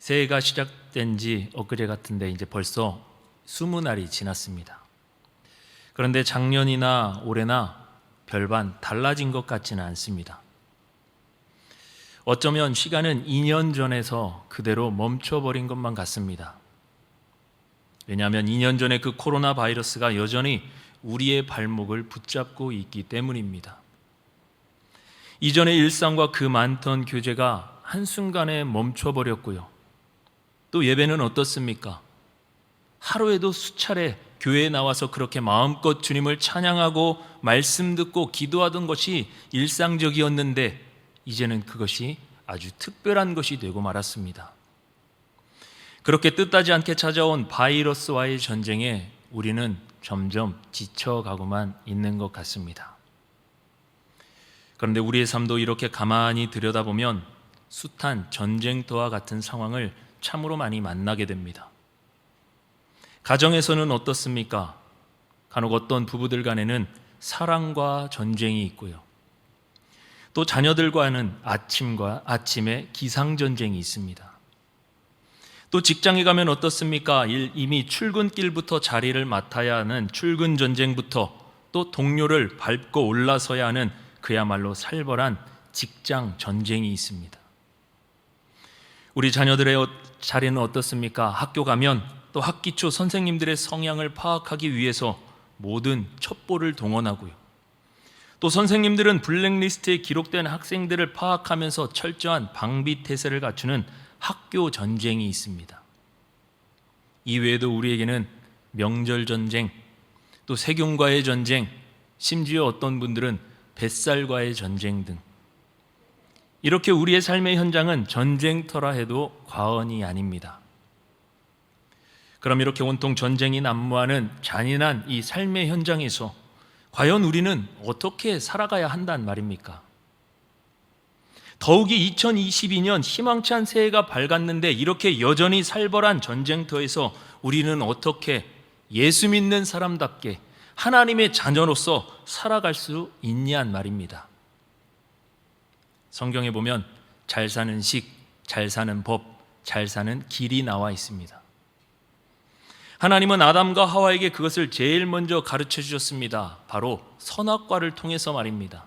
새해가 시작된 지 엊그제 같은데 이제 벌써 20날이 지났습니다. 그런데 작년이나 올해나 별반 달라진 것 같지는 않습니다. 어쩌면 시간은 2년 전에서 그대로 멈춰버린 것만 같습니다. 왜냐하면 2년 전에 그 코로나 바이러스가 여전히 우리의 발목을 붙잡고 있기 때문입니다. 이전의 일상과 그 많던 교제가 한순간에 멈춰버렸고요. 또 예배는 어떻습니까? 하루에도 수차례 교회에 나와서 그렇게 마음껏 주님을 찬양하고 말씀 듣고 기도하던 것이 일상적이었는데 이제는 그것이 아주 특별한 것이 되고 말았습니다. 그렇게 뜻하지 않게 찾아온 바이러스와의 전쟁에 우리는 점점 지쳐가고만 있는 것 같습니다. 그런데 우리의 삶도 이렇게 가만히 들여다보면 숱한 전쟁터와 같은 상황을 참으로 많이 만나게 됩니다. 가정에서는 어떻습니까? 간혹 어떤 부부들 간에는 사랑과 전쟁이 있고요. 또 자녀들과는 아침에 기상전쟁이 있습니다. 또 직장에 가면 어떻습니까? 이미 출근길부터 자리를 맡아야 하는 출근 전쟁부터 또 동료를 밟고 올라서야 하는 그야말로 살벌한 직장 전쟁이 있습니다. 우리 자녀들의 자리는 어떻습니까? 학교 가면 또 학기 초 선생님들의 성향을 파악하기 위해서 모든 첩보를 동원하고요. 또 선생님들은 블랙리스트에 기록된 학생들을 파악하면서 철저한 방비태세를 갖추는 학교 전쟁이 있습니다. 이외에도 우리에게는 명절 전쟁, 또 세균과의 전쟁, 심지어 어떤 분들은 뱃살과의 전쟁 등 이렇게 우리의 삶의 현장은 전쟁터라 해도 과언이 아닙니다. 그럼 이렇게 온통 전쟁이 난무하는 잔인한 이 삶의 현장에서 과연 우리는 어떻게 살아가야 한단 말입니까? 더욱이 2022년 희망찬 한 새해가 밝았는데 이렇게 여전히 살벌한 전쟁터에서 우리는 어떻게 예수 믿는 사람답게 하나님의 자녀로서 살아갈 수 있냔 말입니다. 성경에 보면 잘 사는 식, 잘 사는 법, 잘 사는 길이 나와 있습니다. 하나님은 아담과 하와에게 그것을 제일 먼저 가르쳐 주셨습니다. 바로 선악과를 통해서 말입니다.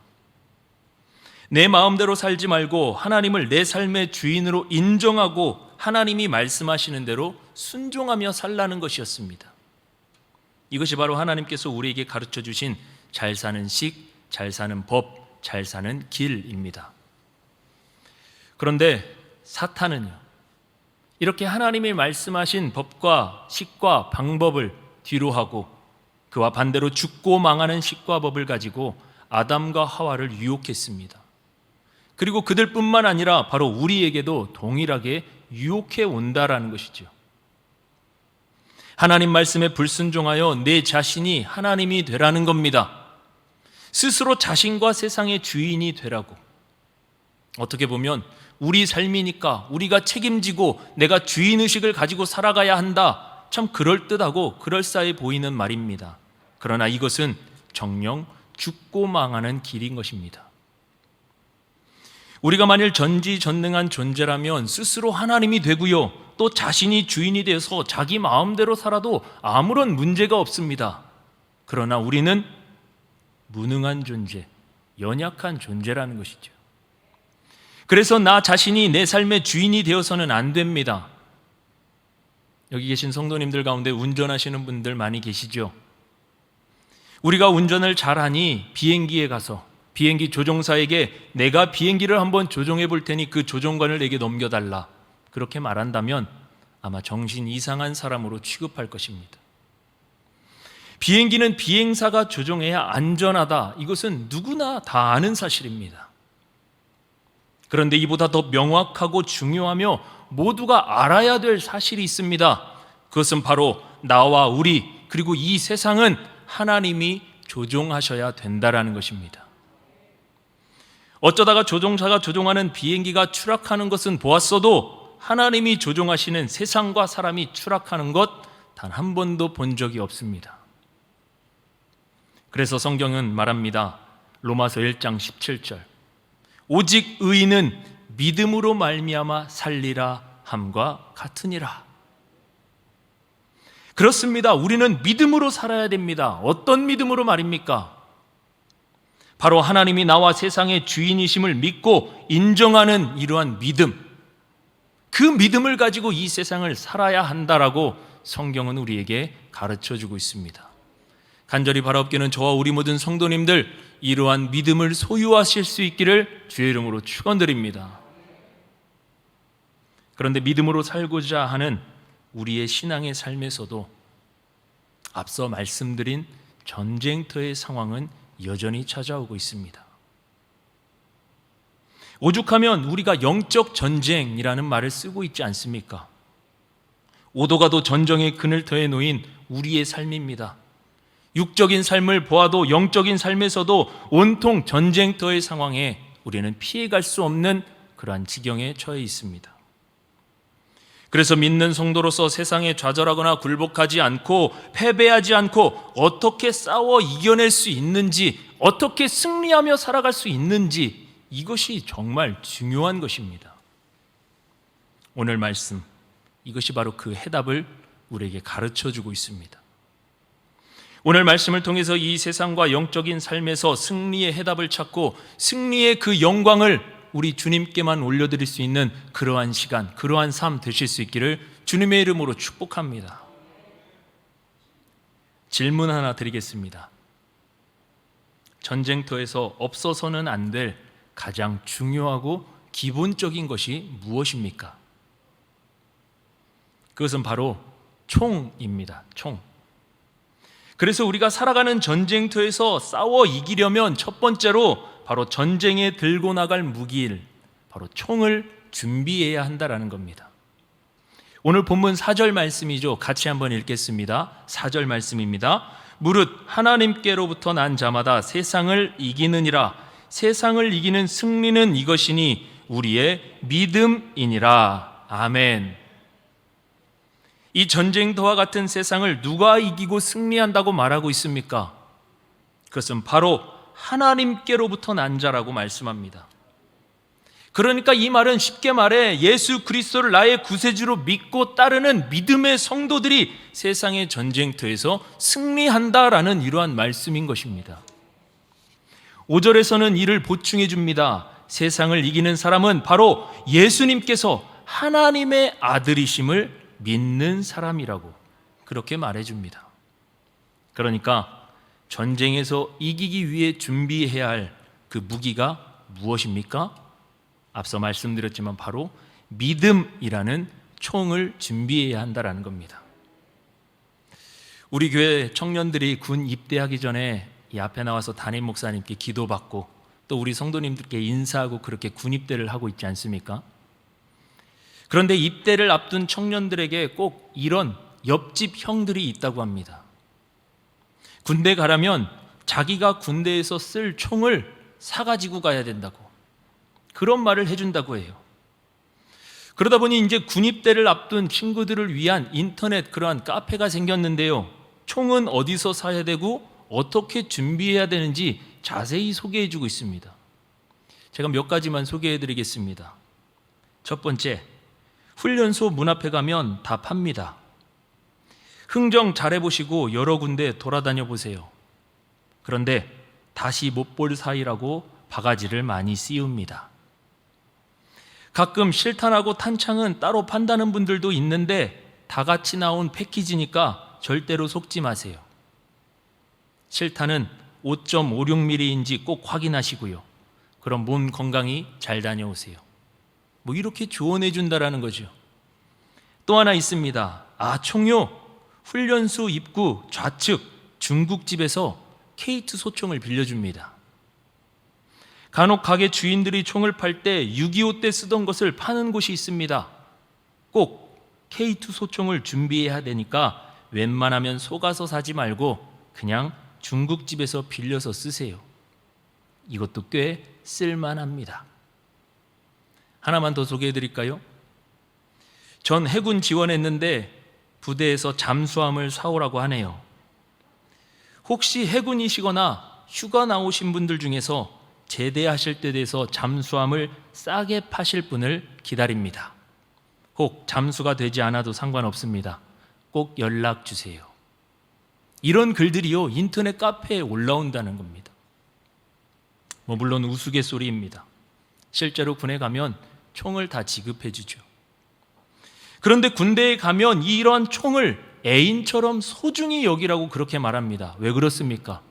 내 마음대로 살지 말고 하나님을 내 삶의 주인으로 인정하고 하나님이 말씀하시는 대로 순종하며 살라는 것이었습니다. 이것이 바로 하나님께서 우리에게 가르쳐 주신 잘 사는 식, 잘 사는 법, 잘 사는 길입니다. 그런데 사탄은요, 이렇게 하나님이 말씀하신 법과 식과 방법을 뒤로 하고 그와 반대로 죽고 망하는 식과 법을 가지고 아담과 하와를 유혹했습니다. 그리고 그들뿐만 아니라 바로 우리에게도 동일하게 유혹해 온다라는 것이죠. 하나님 말씀에 불순종하여 내 자신이 하나님이 되라는 겁니다. 스스로 자신과 세상의 주인이 되라고. 어떻게 보면 우리 삶이니까 우리가 책임지고 내가 주인의식을 가지고 살아가야 한다. 참 그럴듯하고 그럴싸해 보이는 말입니다. 그러나 이것은 정녕 죽고 망하는 길인 것입니다. 우리가 만일 전지전능한 존재라면 스스로 하나님이 되고요. 또 자신이 주인이 되어서 자기 마음대로 살아도 아무런 문제가 없습니다. 그러나 우리는 무능한 존재, 연약한 존재라는 것이죠. 그래서 나 자신이 내 삶의 주인이 되어서는 안 됩니다. 여기 계신 성도님들 가운데 운전하시는 분들 많이 계시죠? 우리가 운전을 잘하니 비행기에 가서 비행기 조종사에게 내가 비행기를 한번 조종해 볼 테니 그 조종관을 내게 넘겨달라. 그렇게 말한다면 아마 정신 이상한 사람으로 취급할 것입니다. 비행기는 비행사가 조종해야 안전하다. 이것은 누구나 다 아는 사실입니다. 그런데 이보다 더 명확하고 중요하며 모두가 알아야 될 사실이 있습니다. 그것은 바로 나와 우리 그리고 이 세상은 하나님이 조종하셔야 된다라는 것입니다. 어쩌다가 조종사가 조종하는 비행기가 추락하는 것은 보았어도 하나님이 조종하시는 세상과 사람이 추락하는 것 단 한 번도 본 적이 없습니다. 그래서 성경은 말합니다. 로마서 1장 17절 오직 의인은 믿음으로 말미암아 살리라 함과 같으니라. 그렇습니다. 우리는 믿음으로 살아야 됩니다. 어떤 믿음으로 말입니까? 바로 하나님이 나와 세상의 주인이심을 믿고 인정하는 이러한 믿음, 그 믿음을 가지고 이 세상을 살아야 한다라고 성경은 우리에게 가르쳐주고 있습니다. 간절히 바라옵기는 저와 우리 모든 성도님들 이러한 믿음을 소유하실 수 있기를 주의 이름으로 축원드립니다. 그런데 믿음으로 살고자 하는 우리의 신앙의 삶에서도 앞서 말씀드린 전쟁터의 상황은 여전히 찾아오고 있습니다. 오죽하면 우리가 영적 전쟁이라는 말을 쓰고 있지 않습니까? 오도가도 전쟁의 그늘터에 놓인 우리의 삶입니다. 육적인 삶을 보아도 영적인 삶에서도 온통 전쟁터의 상황에 우리는 피해갈 수 없는 그러한 지경에 처해 있습니다. 그래서 믿는 성도로서 세상에 좌절하거나 굴복하지 않고 패배하지 않고 어떻게 싸워 이겨낼 수 있는지, 어떻게 승리하며 살아갈 수 있는지, 이것이 정말 중요한 것입니다. 오늘 말씀, 이것이 바로 그 해답을 우리에게 가르쳐주고 있습니다. 오늘 말씀을 통해서 이 세상과 영적인 삶에서 승리의 해답을 찾고 승리의 그 영광을 우리 주님께만 올려드릴 수 있는 그러한 시간, 그러한 삶 되실 수 있기를 주님의 이름으로 축복합니다. 질문 하나 드리겠습니다. 전쟁터에서 없어서는 안 될 가장 중요하고 기본적인 것이 무엇입니까? 그것은 바로 총입니다. 총. 그래서 우리가 살아가는 전쟁터에서 싸워 이기려면 첫 번째로 바로 전쟁에 들고 나갈 무기를, 바로 총을 준비해야 한다라는 겁니다. 오늘 본문 4절 말씀이죠. 같이 한번 읽겠습니다. 4절 말씀입니다. 무릇 하나님께로부터 난 자마다 세상을 이기느니라. 세상을 이기는 승리는 이것이니 우리의 믿음이니라. 아멘. 이 전쟁터와 같은 세상을 누가 이기고 승리한다고 말하고 있습니까? 그것은 바로 하나님께로부터 난 자라고 말씀합니다. 그러니까 이 말은 쉽게 말해 예수 그리스도를 나의 구세주로 믿고 따르는 믿음의 성도들이 세상의 전쟁터에서 승리한다라는 이러한 말씀인 것입니다. 5절에서는 이를 보충해 줍니다. 세상을 이기는 사람은 바로 예수님께서 하나님의 아들이심을 믿는 사람이라고 그렇게 말해줍니다. 그러니까 전쟁에서 이기기 위해 준비해야 할 그 무기가 무엇입니까? 앞서 말씀드렸지만 바로 믿음이라는 총을 준비해야 한다는 겁니다. 우리 교회 청년들이 군 입대하기 전에 이 앞에 나와서 담임 목사님께 기도받고 또 우리 성도님들께 인사하고 그렇게 군 입대를 하고 있지 않습니까? 그런데 입대를 앞둔 청년들에게 꼭 이런 옆집 형들이 있다고 합니다. 군대 가려면 자기가 군대에서 쓸 총을 사가지고 가야 된다고, 그런 말을 해준다고 해요. 그러다 보니 이제 군입대를 앞둔 친구들을 위한 인터넷 그러한 카페가 생겼는데요, 총은 어디서 사야 되고 어떻게 준비해야 되는지 자세히 소개해주고 있습니다. 제가 몇 가지만 소개해드리겠습니다. 첫 번째, 훈련소 문 앞에 가면 다 팝니다. 흥정 잘해보시고 여러 군데 돌아다녀 보세요. 그런데 다시 못 볼 사이라고 바가지를 많이 씌웁니다. 가끔 실탄하고 탄창은 따로 판다는 분들도 있는데 다 같이 나온 패키지니까 절대로 속지 마세요. 실탄은 5.56mm인지 꼭 확인하시고요. 그럼 몸 건강히 잘 다녀오세요. 뭐 이렇게 조언해 준다라는 거죠. 또 하나 있습니다. 총요. 훈련소 입구 좌측 중국집에서 K2 소총을 빌려줍니다. 간혹 가게 주인들이 총을 팔 때 6.25 때 쓰던 것을 파는 곳이 있습니다. 꼭 K2 소총을 준비해야 되니까 웬만하면 속아서 사지 말고 그냥 중국집에서 빌려서 쓰세요. 이것도 꽤 쓸만합니다. 하나만 더 소개해 드릴까요? 전 해군 지원했는데 부대에서 잠수함을 사오라고 하네요. 혹시 해군이시거나 휴가 나오신 분들 중에서 제대하실 때 돼서 잠수함을 싸게 파실 분을 기다립니다. 혹 잠수가 되지 않아도 상관없습니다. 꼭 연락 주세요. 이런 글들이요, 인터넷 카페에 올라온다는 겁니다. 물론 우스갯소리입니다. 실제로 군에 가면 총을 다 지급해 주죠. 그런데 군대에 가면 이러한 총을 애인처럼 소중히 여기라고 그렇게 말합니다. 왜 그렇습니까?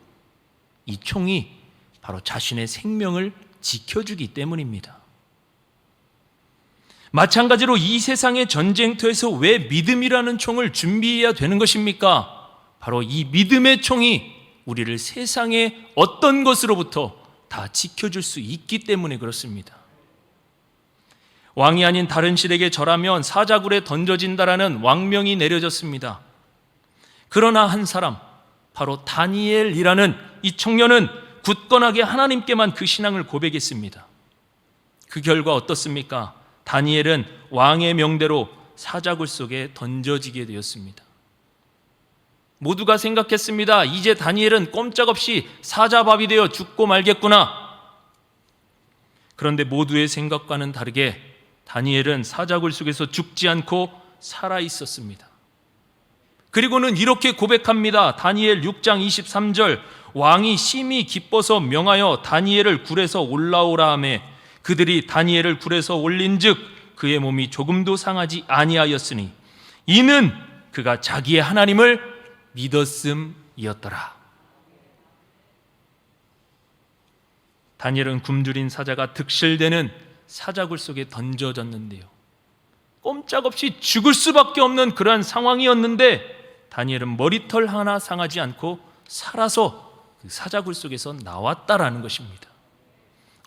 이 총이 바로 자신의 생명을 지켜주기 때문입니다. 마찬가지로 이 세상의 전쟁터에서 왜 믿음이라는 총을 준비해야 되는 것입니까? 바로 이 믿음의 총이 우리를 세상의 어떤 것으로부터 다 지켜줄 수 있기 때문에 그렇습니다. 왕이 아닌 다른 신에게 절하면 사자굴에 던져진다라는 왕명이 내려졌습니다. 그러나 한 사람, 바로 다니엘이라는 이 청년은 굳건하게 하나님께만 그 신앙을 고백했습니다. 그 결과 어떻습니까? 다니엘은 왕의 명대로 사자굴 속에 던져지게 되었습니다. 모두가 생각했습니다. 이제 다니엘은 꼼짝없이 사자밥이 되어 죽고 말겠구나. 그런데 모두의 생각과는 다르게 다니엘은 사자굴 속에서 죽지 않고 살아 있었습니다. 그리고는 이렇게 고백합니다. 다니엘 6장 23절, 왕이 심히 기뻐서 명하여 다니엘을 굴에서 올라오라 하매 그들이 다니엘을 굴에서 올린즉 그의 몸이 조금도 상하지 아니하였으니 이는 그가 자기의 하나님을 믿었음이었더라. 다니엘은 굶주린 사자가 득실되는 사자굴 속에 던져졌는데요, 꼼짝없이 죽을 수밖에 없는 그러한 상황이었는데 다니엘은 머리털 하나 상하지 않고 살아서 그 사자굴 속에서 나왔다라는 것입니다.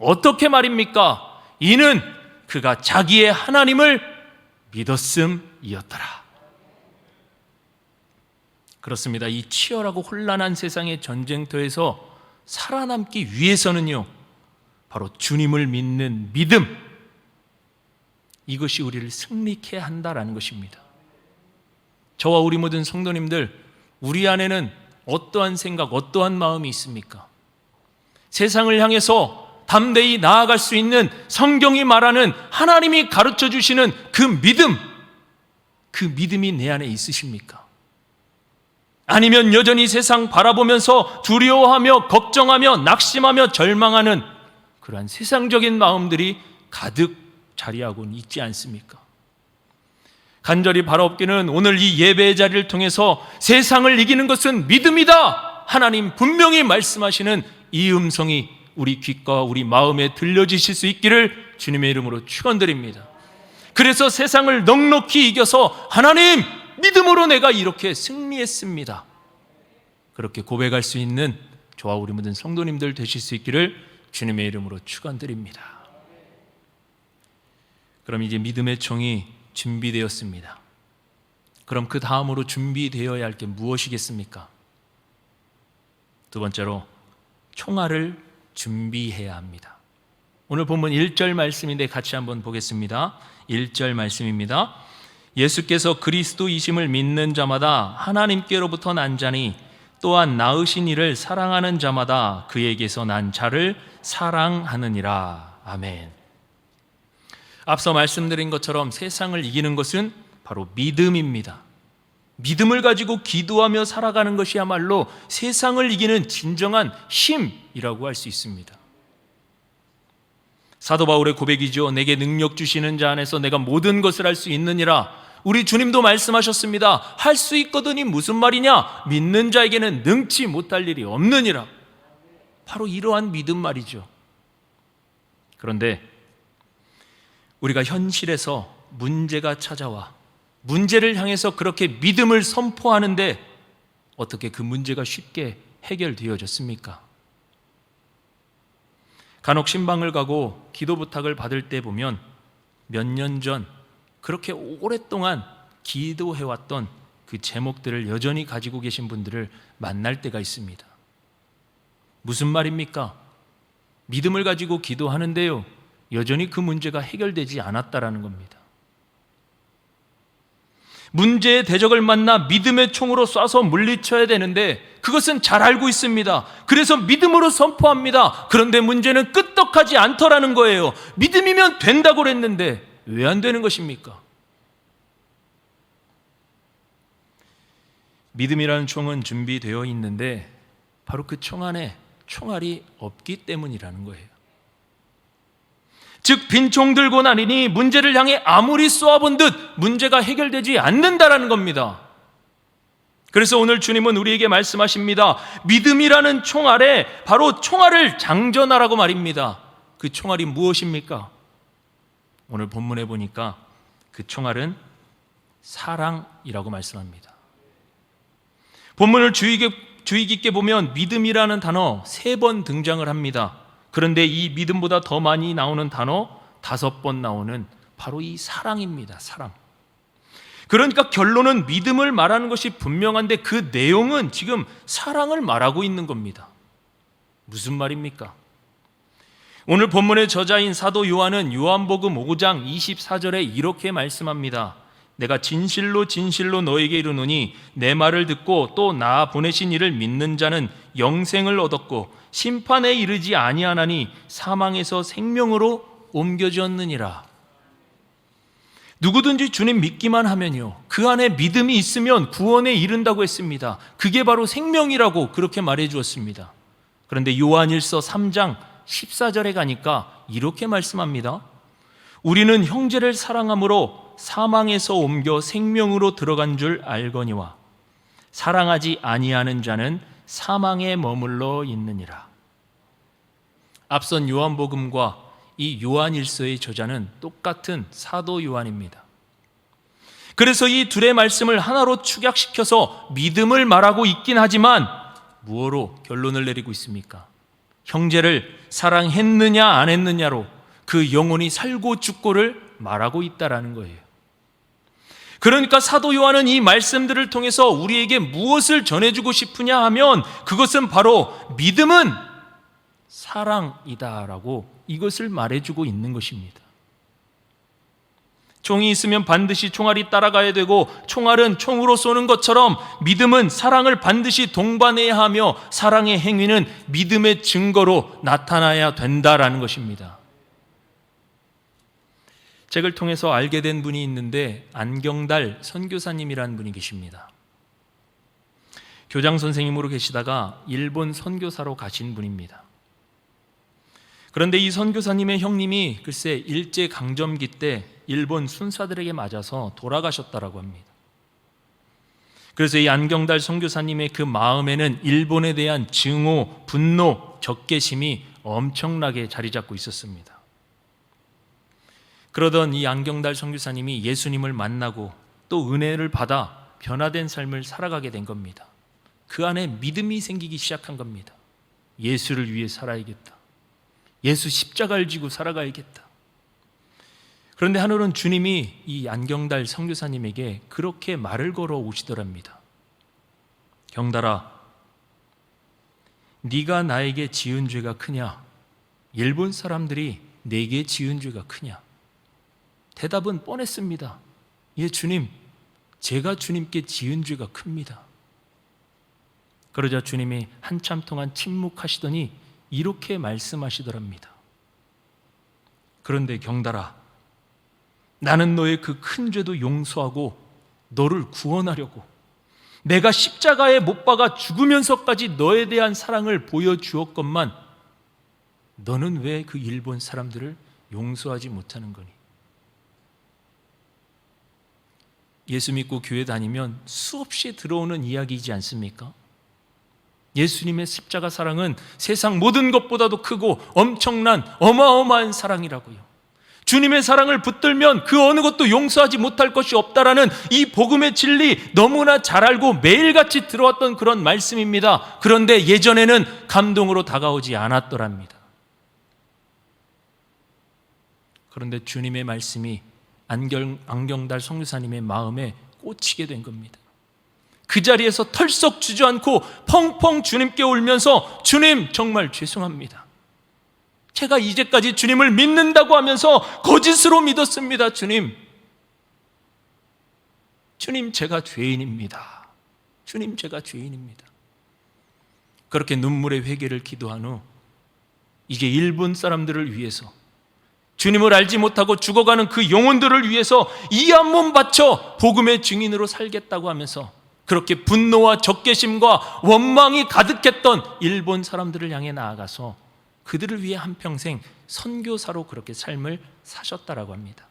어떻게 말입니까? 이는 그가 자기의 하나님을 믿었음이었더라. 그렇습니다. 이 치열하고 혼란한 세상의 전쟁터에서 살아남기 위해서는요, 바로 주님을 믿는 믿음, 이것이 우리를 승리케 한다라는 것입니다. 저와 우리 모든 성도님들, 우리 안에는 어떠한 생각, 어떠한 마음이 있습니까? 세상을 향해서 담대히 나아갈 수 있는 성경이 말하는 하나님이 가르쳐 주시는 그 믿음, 그 믿음이 내 안에 있으십니까? 아니면 여전히 세상 바라보면서 두려워하며 걱정하며 낙심하며 절망하는 그러한 세상적인 마음들이 가득 자리하고는 있지 않습니까? 간절히 바라옵기는 오늘 이 예배의 자리를 통해서 세상을 이기는 것은 믿음이다, 하나님 분명히 말씀하시는 이 음성이 우리 귓과 우리 마음에 들려지실 수 있기를 주님의 이름으로 축원드립니다. 그래서 세상을 넉넉히 이겨서 하나님, 믿음으로 내가 이렇게 승리했습니다, 그렇게 고백할 수 있는 저와 우리 모든 성도님들 되실 수 있기를 주님의 이름으로 축원드립니다. 그럼 이제 믿음의 총이 준비되었습니다. 그럼 그 다음으로 준비되어야 할 게 무엇이겠습니까? 두 번째로 총알을 준비해야 합니다. 오늘 본문 1절 말씀인데 같이 한번 보겠습니다. 1절 말씀입니다. 예수께서 그리스도이심을 믿는 자마다 하나님께로부터 난 자니 또한 낳으신 이를 사랑하는 자마다 그에게서 난 자를 사랑하느니라. 아멘. 앞서 말씀드린 것처럼 세상을 이기는 것은 바로 믿음입니다. 믿음을 가지고 기도하며 살아가는 것이야말로 세상을 이기는 진정한 힘이라고 할 수 있습니다. 사도 바울의 고백이죠. 내게 능력 주시는 자 안에서 내가 모든 것을 할 수 있느니라. 우리 주님도 말씀하셨습니다. 할 수 있거든이 무슨 말이냐? 믿는 자에게는 능치 못할 일이 없느니라. 바로 이러한 믿음 말이죠. 그런데 우리가 현실에서 문제가 찾아와 문제를 향해서 그렇게 믿음을 선포하는데 어떻게 그 문제가 쉽게 해결되어졌습니까? 간혹 신방을 가고 기도 부탁을 받을 때 보면 몇 년 전 그렇게 오랫동안 기도해왔던 그 제목들을 여전히 가지고 계신 분들을 만날 때가 있습니다. 무슨 말입니까? 믿음을 가지고 기도하는데요, 여전히 그 문제가 해결되지 않았다라는 겁니다. 문제의 대적을 만나 믿음의 총으로 쏴서 물리쳐야 되는데 그것은 잘 알고 있습니다. 그래서 믿음으로 선포합니다. 그런데 문제는 끄떡하지 않더라는 거예요. 믿음이면 된다고 그랬는데 왜 안 되는 것입니까? 믿음이라는 총은 준비되어 있는데 바로 그 총 안에 총알이 없기 때문이라는 거예요. 즉 빈 총 들고 나니니 문제를 향해 아무리 쏘아본 듯 문제가 해결되지 않는다라는 겁니다. 그래서 오늘 주님은 우리에게 말씀하십니다. 믿음이라는 총알에 바로 총알을 장전하라고 말입니다. 그 총알이 무엇입니까? 오늘 본문에 보니까 그 총알은 사랑이라고 말씀합니다. 본문을 주의 깊게 보면 믿음이라는 단어 3번 등장을 합니다. 그런데 이 믿음보다 더 많이 나오는 단어 5번 나오는 바로 이 사랑입니다. 사랑. 그러니까 결론은 믿음을 말하는 것이 분명한데 그 내용은 지금 사랑을 말하고 있는 겁니다. 무슨 말입니까? 오늘 본문의 저자인 사도 요한은 요한복음 5장 24절에 이렇게 말씀합니다. 내가 진실로 진실로 너에게 이르노니 내 말을 듣고 또 나 보내신 이를 믿는 자는 영생을 얻었고 심판에 이르지 아니하나니 사망에서 생명으로 옮겨졌느니라. 누구든지 주님 믿기만 하면요, 그 안에 믿음이 있으면 구원에 이른다고 했습니다. 그게 바로 생명이라고 그렇게 말해 주었습니다. 그런데 요한일서 3장 14절에 가니까 이렇게 말씀합니다. 우리는 형제를 사랑함으로 사망에서 옮겨 생명으로 들어간 줄 알거니와 사랑하지 아니하는 자는 사망에 머물러 있느니라. 앞선 요한복음과 이 요한일서의 저자는 똑같은 사도 요한입니다. 그래서 이 둘의 말씀을 하나로 축약시켜서 믿음을 말하고 있긴 하지만 무엇으로 결론을 내리고 있습니까? 형제를 사랑했느냐 안 했느냐로 그 영혼이 살고 죽고를 말하고 있다라는 거예요. 그러니까 사도 요한은 이 말씀들을 통해서 우리에게 무엇을 전해주고 싶으냐 하면 그것은 바로 믿음은 사랑이다라고 이것을 말해주고 있는 것입니다. 총이 있으면 반드시 총알이 따라가야 되고 총알은 총으로 쏘는 것처럼 믿음은 사랑을 반드시 동반해야 하며 사랑의 행위는 믿음의 증거로 나타나야 된다라는 것입니다. 책을 통해서 알게 된 분이 있는데 안경달 선교사님이라는 분이 계십니다. 교장 선생님으로 계시다가 일본 선교사로 가신 분입니다. 그런데 이 선교사님의 형님이 글쎄 일제강점기 때 일본 순사들에게 맞아서 돌아가셨다라고 합니다. 그래서 이 안경달 선교사님의 그 마음에는 일본에 대한 증오, 분노, 적개심이 엄청나게 자리 잡고 있었습니다. 그러던 이 안경달 선교사님이 예수님을 만나고 또 은혜를 받아 변화된 삶을 살아가게 된 겁니다. 그 안에 믿음이 생기기 시작한 겁니다. 예수를 위해 살아야겠다. 예수 십자가를 지고 살아가야겠다. 그런데 하늘은 주님이 이 안경달 선교사님에게 그렇게 말을 걸어 오시더랍니다. 경달아, 네가 나에게 지은 죄가 크냐? 일본 사람들이 내게 지은 죄가 크냐? 대답은 뻔했습니다. 예, 주님, 제가 주님께 지은 죄가 큽니다. 그러자 주님이 한참 동안 침묵하시더니 이렇게 말씀하시더랍니다. 그런데 경달아, 나는 너의 그 큰 죄도 용서하고 너를 구원하려고 내가 십자가에 못 박아 죽으면서까지 너에 대한 사랑을 보여주었건만 너는 왜 그 일본 사람들을 용서하지 못하는 거니? 예수 믿고 교회 다니면 수없이 들어오는 이야기이지 않습니까? 예수님의 십자가 사랑은 세상 모든 것보다도 크고 엄청난 어마어마한 사랑이라고요. 주님의 사랑을 붙들면 그 어느 것도 용서하지 못할 것이 없다라는 이 복음의 진리 너무나 잘 알고 매일같이 들어왔던 그런 말씀입니다. 그런데 예전에는 감동으로 다가오지 않았더랍니다. 그런데 주님의 말씀이 안경달 선교사님의 마음에 꽂히게 된 겁니다. 그 자리에서 털썩 주저앉고 펑펑 주님께 울면서 주님 정말 죄송합니다. 제가 이제까지 주님을 믿는다고 하면서 거짓으로 믿었습니다. 주님 제가 죄인입니다. 주님 제가 죄인입니다. 그렇게 눈물의 회개를 기도한 후 이제 일본 사람들을 위해서 주님을 알지 못하고 죽어가는 그 영혼들을 위해서 이 한 몸 바쳐 복음의 증인으로 살겠다고 하면서 그렇게 분노와 적개심과 원망이 가득했던 일본 사람들을 향해 나아가서 그들을 위해 한평생 선교사로 그렇게 삶을 사셨다라고 합니다.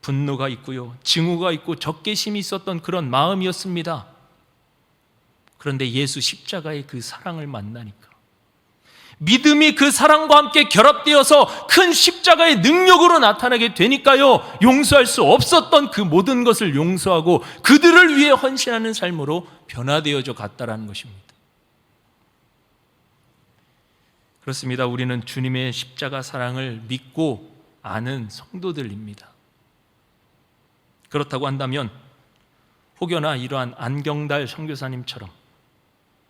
분노가 있고요, 증오가 있고 적개심이 있었던 그런 마음이었습니다. 그런데 예수 십자가의 그 사랑을 만나니까 믿음이 그 사랑과 함께 결합되어서 큰 십자가의 능력으로 나타나게 되니까요, 용서할 수 없었던 그 모든 것을 용서하고 그들을 위해 헌신하는 삶으로 변화되어져 갔다라는 것입니다. 그렇습니다. 우리는 주님의 십자가 사랑을 믿고 아는 성도들입니다. 그렇다고 한다면 혹여나 이러한 안경달 선교사님처럼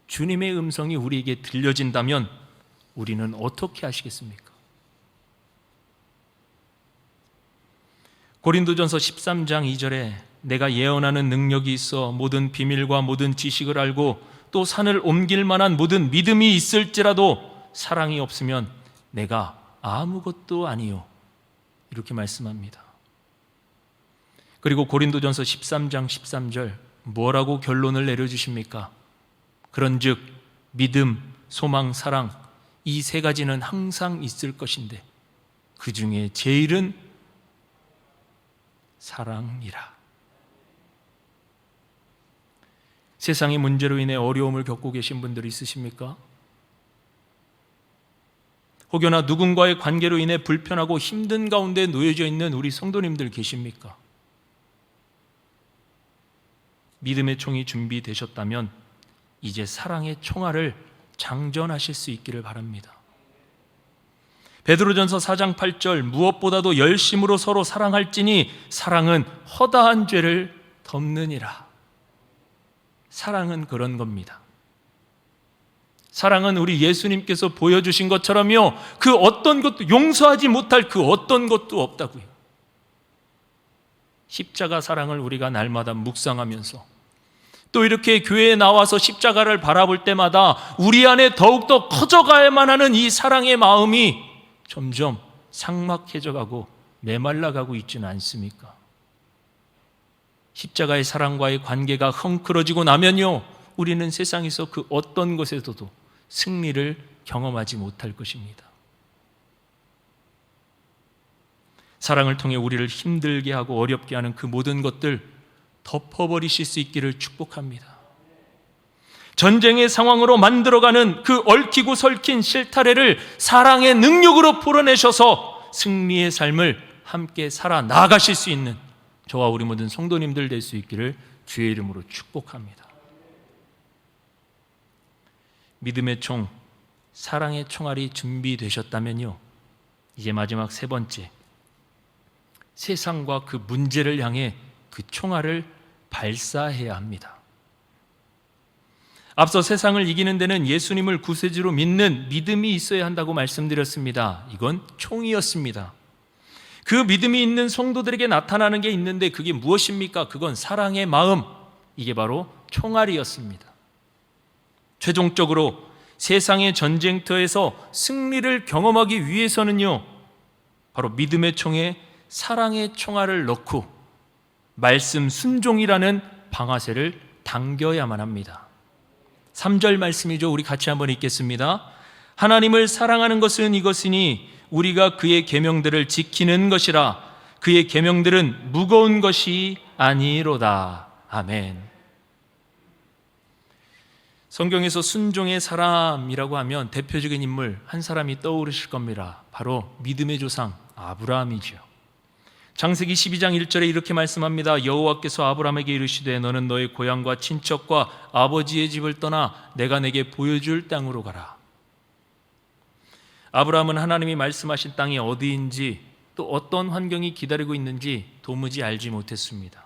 주님의 음성이 우리에게 들려진다면 우리는 어떻게 하시겠습니까? 고린도전서 13장 2절에 내가 예언하는 능력이 있어 모든 비밀과 모든 지식을 알고 또 산을 옮길 만한 모든 믿음이 있을지라도 사랑이 없으면 내가 아무것도 아니요, 이렇게 말씀합니다. 그리고 고린도전서 13장 13절 뭐라고 결론을 내려주십니까? 그런즉 믿음, 소망, 사랑, 이 세 가지는 항상 있을 것인데 그 중에 제일은 사랑이라. 세상의 문제로 인해 어려움을 겪고 계신 분들이 있으십니까? 혹여나 누군가의 관계로 인해 불편하고 힘든 가운데 놓여져 있는 우리 성도님들 계십니까? 믿음의 총이 준비되셨다면 이제 사랑의 총알을 장전하실 수 있기를 바랍니다. 베드로전서 4장 8절 무엇보다도 열심으로 서로 사랑할지니 사랑은 허다한 죄를 덮느니라. 사랑은 그런 겁니다. 사랑은 우리 예수님께서 보여주신 것처럼요, 그 어떤 것도 용서하지 못할 그 어떤 것도 없다고요. 십자가 사랑을 우리가 날마다 묵상하면서 또 이렇게 교회에 나와서 십자가를 바라볼 때마다 우리 안에 더욱더 커져가야만 하는 이 사랑의 마음이 점점 삭막해져가고 메말라가고 있지는 않습니까? 십자가의 사랑과의 관계가 헝클어지고 나면요, 우리는 세상에서 그 어떤 것에서도 승리를 경험하지 못할 것입니다. 사랑을 통해 우리를 힘들게 하고 어렵게 하는 그 모든 것들 덮어버리실 수 있기를 축복합니다. 전쟁의 상황으로 만들어가는 그 얽히고 설킨 실타래를 사랑의 능력으로 풀어내셔서 승리의 삶을 함께 살아나가실 수 있는 저와 우리 모든 성도님들 될 수 있기를 주의 이름으로 축복합니다. 믿음의 총, 사랑의 총알이 준비되셨다면요, 이제 마지막 세 번째, 세상과 그 문제를 향해 그 총알을 발사해야 합니다. 앞서 세상을 이기는 데는 예수님을 구세주로 믿는 믿음이 있어야 한다고 말씀드렸습니다. 이건 총이었습니다. 그 믿음이 있는 성도들에게 나타나는 게 있는데 그게 무엇입니까? 그건 사랑의 마음, 이게 바로 총알이었습니다. 최종적으로 세상의 전쟁터에서 승리를 경험하기 위해서는요, 바로 믿음의 총에 사랑의 총알을 넣고 말씀 순종이라는 방아쇠를 당겨야만 합니다. 3절 말씀이죠. 우리 같이 한번 읽겠습니다. 하나님을 사랑하는 것은 이것이니 우리가 그의 계명들을 지키는 것이라. 그의 계명들은 무거운 것이 아니로다. 아멘. 성경에서 순종의 사람이라고 하면 대표적인 인물 한 사람이 떠오르실 겁니다. 바로 믿음의 조상 아브라함이죠. 창세기 12장 1절에 이렇게 말씀합니다. 여호와께서 아브라함에게 이르시되 너는 너의 고향과 친척과 아버지의 집을 떠나 내가 내게 보여줄 땅으로 가라. 아브라함은 하나님이 말씀하신 땅이 어디인지 또 어떤 환경이 기다리고 있는지 도무지 알지 못했습니다.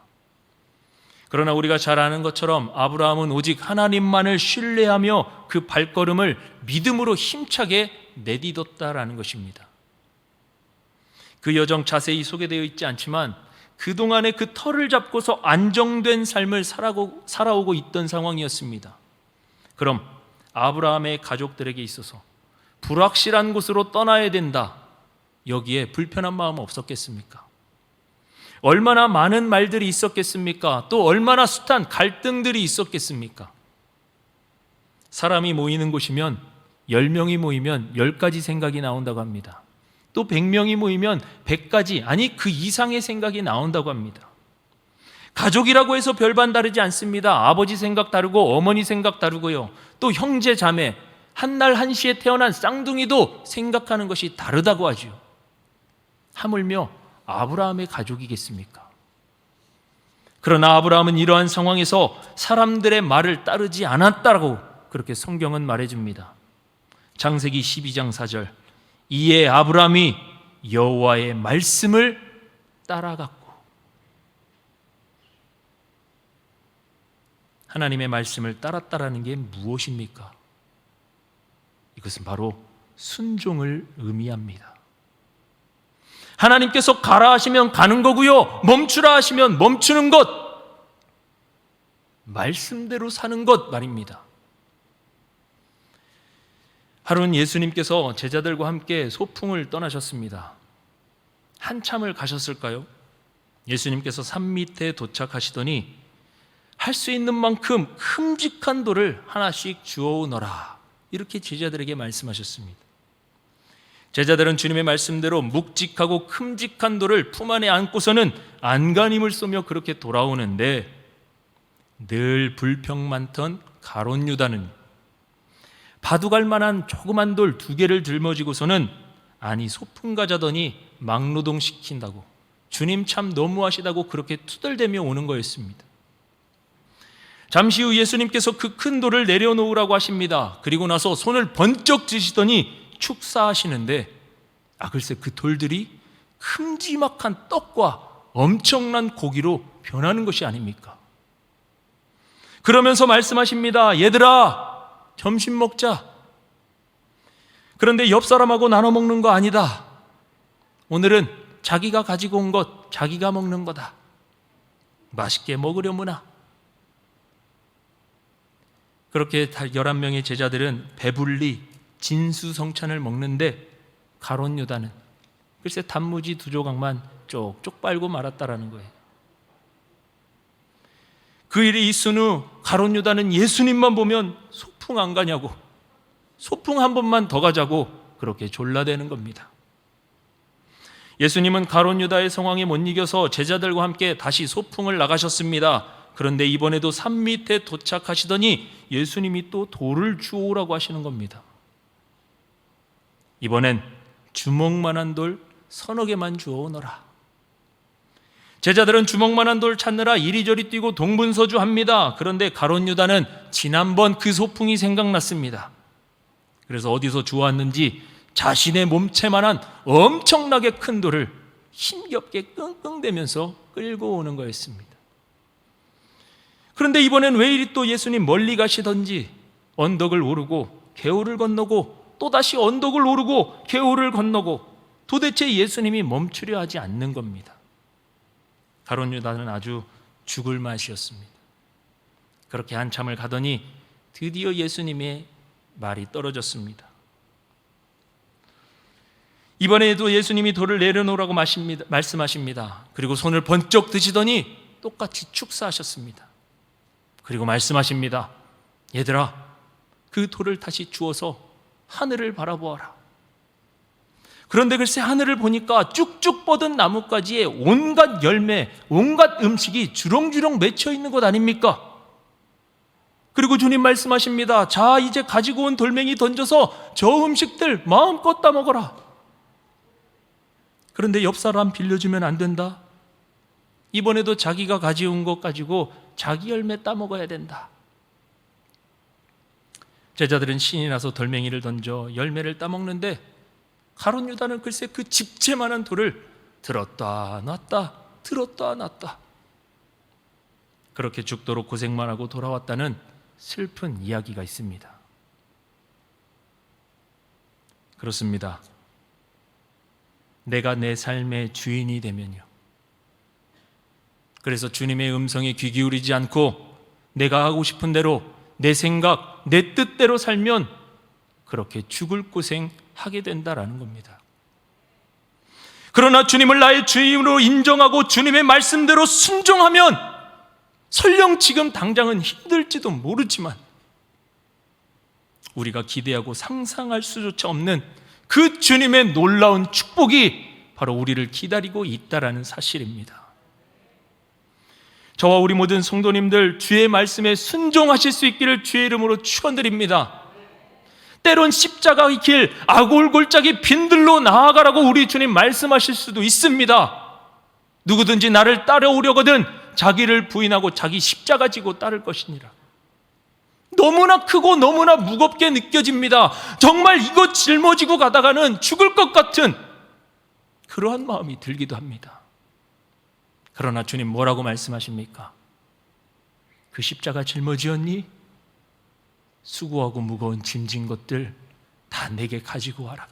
그러나 우리가 잘 아는 것처럼 아브라함은 오직 하나님만을 신뢰하며 그 발걸음을 믿음으로 힘차게 내딛었다라는 것입니다. 그 여정 자세히 소개되어 있지 않지만 그동안의 그 터를 잡고서 안정된 삶을 살아오고 있던 상황이었습니다. 그럼 아브라함의 가족들에게 있어서 불확실한 곳으로 떠나야 된다, 여기에 불편한 마음은 없었겠습니까? 얼마나 많은 말들이 있었겠습니까? 또 얼마나 숱한 갈등들이 있었겠습니까? 사람이 모이는 곳이면 10명이 모이면 10가지 생각이 나온다고 합니다. 또 100명이 모이면 100가지, 아니 그 이상의 생각이 나온다고 합니다. 가족이라고 해서 별반 다르지 않습니다. 아버지 생각 다르고 어머니 생각 다르고요. 또 형제 자매, 한날 한시에 태어난 쌍둥이도 생각하는 것이 다르다고 하죠. 하물며 아브라함의 가족이겠습니까? 그러나 아브라함은 이러한 상황에서 사람들의 말을 따르지 않았다고 그렇게 성경은 말해줍니다. 창세기 12장 4절, 이에 아브라함이 여호와의 말씀을 따라갔고, 하나님의 말씀을 따랐다라는 게 무엇입니까? 이것은 바로 순종을 의미합니다. 하나님께서 가라 하시면 가는 거고요, 멈추라 하시면 멈추는 것, 말씀대로 사는 것 말입니다. 하루는 예수님께서 제자들과 함께 소풍을 떠나셨습니다. 한참을 가셨을까요? 예수님께서 산 밑에 도착하시더니 할 수 있는 만큼 큼직한 돌을 하나씩 주워오너라, 이렇게 제자들에게 말씀하셨습니다. 제자들은 주님의 말씀대로 묵직하고 큼직한 돌을 품 안에 안고서는 안간힘을 쏘며 그렇게 돌아오는데, 늘 불평 많던 가롯 유다는 바둑알 만한 조그만 돌 2개를 짊어지고서는 아니 소풍 가자더니 막노동 시킨다고, 주님 참 너무하시다고 그렇게 투덜대며 오는 거였습니다. 잠시 후 예수님께서 그 큰 돌을 내려놓으라고 하십니다. 그리고 나서 손을 번쩍 드시더니 축사하시는데, 글쎄 그 돌들이 큼지막한 떡과 엄청난 고기로 변하는 것이 아닙니까? 그러면서 말씀하십니다. 얘들아, 점심 먹자. 그런데 옆 사람하고 나눠 먹는 거 아니다. 오늘은 자기가 가지고 온 것 자기가 먹는 거다. 맛있게 먹으려무나. 그렇게 11명의 제자들은 배불리 진수성찬을 먹는데, 가롯 유다는 글쎄 단무지 2조각만 쪽쪽 빨고 말았다라는 거예요. 그 일이 있은 후 가롯 유다는 예수님만 보면 소풍 안 가냐고, 소풍 한 번만 더 가자고 그렇게 졸라대는 겁니다. 예수님은 가롯 유다의 상황에 못 이겨서 제자들과 함께 다시 소풍을 나가셨습니다. 그런데 이번에도 산 밑에 도착하시더니 예수님이 또 돌을 주워오라고 하시는 겁니다. 이번엔 주먹만한 돌 3-4개만 주워오너라. 제자들은 주먹만한 돌 찾느라 이리저리 뛰고 동분서주합니다. 그런데 가롯 유다는 지난번 그 소풍이 생각났습니다. 그래서 어디서 주워왔는지 자신의 몸체만한 엄청나게 큰 돌을 힘겹게 끙끙대면서 끌고 오는 거였습니다. 그런데 이번엔 왜 이리 또 예수님 멀리 가시던지 언덕을 오르고 개울을 건너고 또다시 언덕을 오르고 개울을 건너고 도대체 예수님이 멈추려 하지 않는 겁니다. 가롯 유다는 아주 죽을 맛이었습니다. 그렇게 한참을 가더니 드디어 예수님의 말이 떨어졌습니다. 이번에도 예수님이 돌을 내려놓으라고 말씀하십니다. 그리고 손을 번쩍 드시더니 똑같이 축사하셨습니다. 그리고 말씀하십니다. 얘들아, 그 돌을 다시 주워서 하늘을 바라보아라. 그런데 글쎄 하늘을 보니까 쭉쭉 뻗은 나뭇가지에 온갖 열매, 온갖 음식이 주렁주렁 맺혀 있는 것 아닙니까? 그리고 주님 말씀하십니다. 자, 이제 가지고 온 돌멩이 던져서 저 음식들 마음껏 따먹어라. 그런데 옆 사람 빌려주면 안 된다. 이번에도 자기가 가져온 것 가지고 자기 열매 따먹어야 된다. 제자들은 신이 나서 돌멩이를 던져 열매를 따먹는데, 가롯 유다는 글쎄 그 집채만한 돌을 들었다 놨다 들었다 놨다, 그렇게 죽도록 고생만 하고 돌아왔다는 슬픈 이야기가 있습니다. 그렇습니다. 내가 내 삶의 주인이 되면요, 그래서 주님의 음성에 귀 기울이지 않고 내가 하고 싶은 대로 내 생각, 내 뜻대로 살면 그렇게 죽을 고생 하게 된다라는 겁니다. 그러나 주님을 나의 주인으로 인정하고 주님의 말씀대로 순종하면 설령 지금 당장은 힘들지도 모르지만 우리가 기대하고 상상할 수조차 없는 그 주님의 놀라운 축복이 바로 우리를 기다리고 있다라는 사실입니다. 저와 우리 모든 성도님들, 주의 말씀에 순종하실 수 있기를 주의 이름으로 축원드립니다. 때론 십자가의 길, 아골골짜기 빈들로 나아가라고 우리 주님 말씀하실 수도 있습니다. 누구든지 나를 따라오려거든 자기를 부인하고 자기 십자가 지고 따를 것이니라. 너무나 크고 너무나 무겁게 느껴집니다. 정말 이거 짊어지고 가다가는 죽을 것 같은 그러한 마음이 들기도 합니다. 그러나 주님 뭐라고 말씀하십니까? 그 십자가 짊어지었니? 수고하고 무거운 짐진 것들 다 내게 가지고 와라.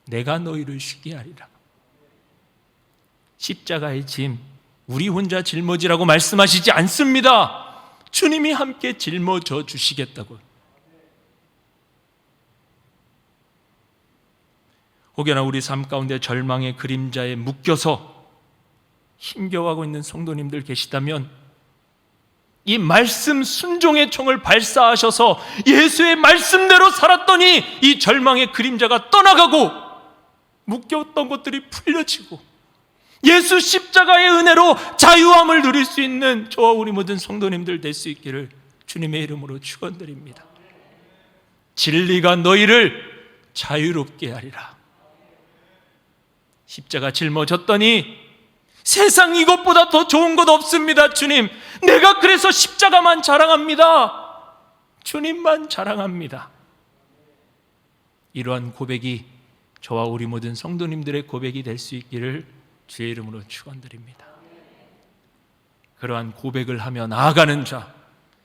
내가 너희를 쉬게 하리라. 십자가의 짐 우리 혼자 짊어지라고 말씀하시지 않습니다. 주님이 함께 짊어져 주시겠다고. 혹여나 우리 삶 가운데 절망의 그림자에 묶여서 힘겨워하고 있는 성도님들 계시다면 이 말씀 순종의 총을 발사하셔서 예수의 말씀대로 살았더니 이 절망의 그림자가 떠나가고 묶였던 것들이 풀려지고 예수 십자가의 은혜로 자유함을 누릴 수 있는 저와 우리 모든 성도님들 될 수 있기를 주님의 이름으로 축원드립니다. 진리가 너희를 자유롭게 하리라. 십자가 짊어졌더니 세상 이것보다 더 좋은 것 없습니다. 주님, 내가 그래서 십자가만 자랑합니다. 주님만 자랑합니다. 이러한 고백이 저와 우리 모든 성도님들의 고백이 될 수 있기를 주의 이름으로 축원드립니다. 그러한 고백을 하며 나아가는 자,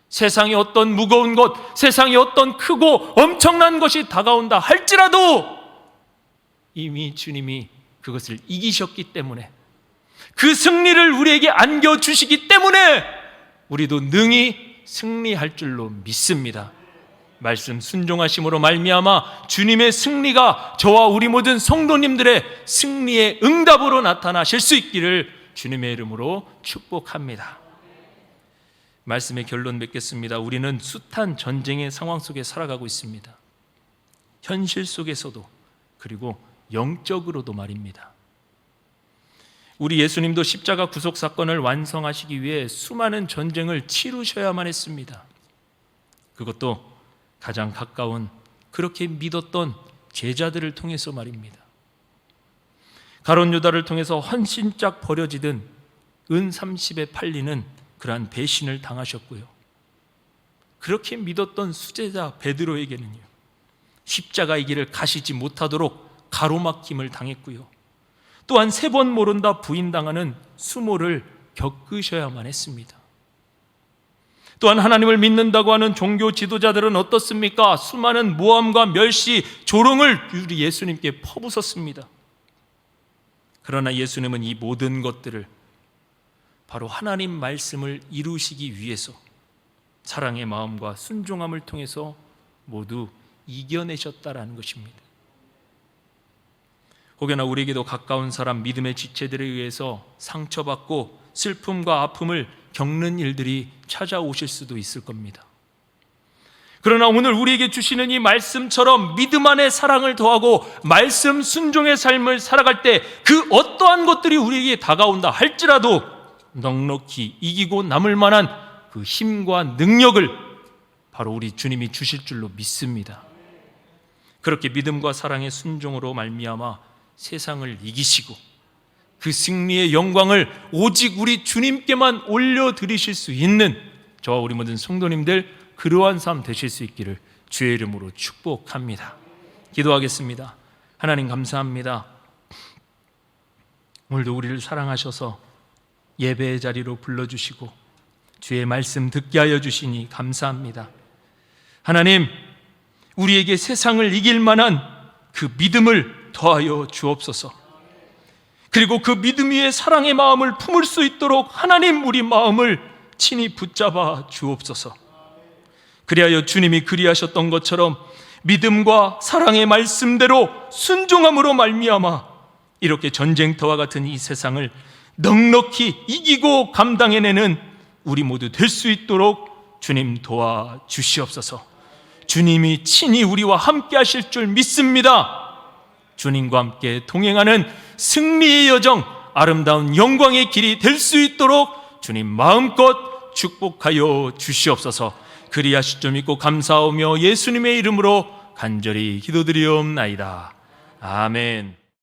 세상에 어떤 무거운 것, 세상에 어떤 크고 엄청난 것이 다가온다 할지라도 이미 주님이 그것을 이기셨기 때문에 그 승리를 우리에게 안겨주시기 때문에 우리도 능히 승리할 줄로 믿습니다. 말씀 순종하심으로 말미암아 주님의 승리가 저와 우리 모든 성도님들의 승리의 응답으로 나타나실 수 있기를 주님의 이름으로 축복합니다. 말씀의 결론 맺겠습니다. 우리는 숱한 전쟁의 상황 속에 살아가고 있습니다. 현실 속에서도 그리고 영적으로도 말입니다. 우리 예수님도 십자가 구속 사건을 완성하시기 위해 수많은 전쟁을 치르셔야만 했습니다. 그것도 가장 가까운 그렇게 믿었던 제자들을 통해서 말입니다. 가룟 유다를 통해서 헌신짝 버려지던 은 30에 팔리는 그러한 배신을 당하셨고요. 그렇게 믿었던 수제자 베드로에게는요, 십자가의 길을 가시지 못하도록 가로막힘을 당했고요. 또한 3번 모른다 부인당하는 수모를 겪으셔야만 했습니다. 또한 하나님을 믿는다고 하는 종교 지도자들은 어떻습니까? 수많은 모함과 멸시, 조롱을 우리 예수님께 퍼부었습니다. 그러나 예수님은 이 모든 것들을 바로 하나님 말씀을 이루시기 위해서 사랑의 마음과 순종함을 통해서 모두 이겨내셨다라는 것입니다. 혹여나 우리에게도 가까운 사람, 믿음의 지체들에 의해서 상처받고 슬픔과 아픔을 겪는 일들이 찾아오실 수도 있을 겁니다. 그러나 오늘 우리에게 주시는 이 말씀처럼 믿음 안에 사랑을 더하고 말씀 순종의 삶을 살아갈 때 그 어떠한 것들이 우리에게 다가온다 할지라도 넉넉히 이기고 남을 만한 그 힘과 능력을 바로 우리 주님이 주실 줄로 믿습니다. 그렇게 믿음과 사랑의 순종으로 말미암아 세상을 이기시고 그 승리의 영광을 오직 우리 주님께만 올려드리실 수 있는 저와 우리 모든 성도님들 그러한 삶 되실 수 있기를 주의 이름으로 축복합니다. 기도하겠습니다. 하나님 감사합니다. 오늘도 우리를 사랑하셔서 예배의 자리로 불러주시고 주의 말씀 듣게 하여 주시니 감사합니다. 하나님, 우리에게 세상을 이길 만한 그 믿음을 더하여 주옵소서. 그리고 그 믿음 위에 사랑의 마음을 품을 수 있도록 하나님 우리 마음을 친히 붙잡아 주옵소서. 그리하여 주님이 그리하셨던 것처럼 믿음과 사랑의 말씀대로 순종함으로 말미암아 이렇게 전쟁터와 같은 이 세상을 넉넉히 이기고 감당해내는 우리 모두 될 수 있도록 주님 도와주시옵소서. 주님이 친히 우리와 함께 하실 줄 믿습니다. 주님과 함께 동행하는 승리의 여정, 아름다운 영광의 길이 될 수 있도록 주님 마음껏 축복하여 주시옵소서. 그리하실 줄 믿고 감사하며 예수님의 이름으로 간절히 기도드리옵나이다. 아멘.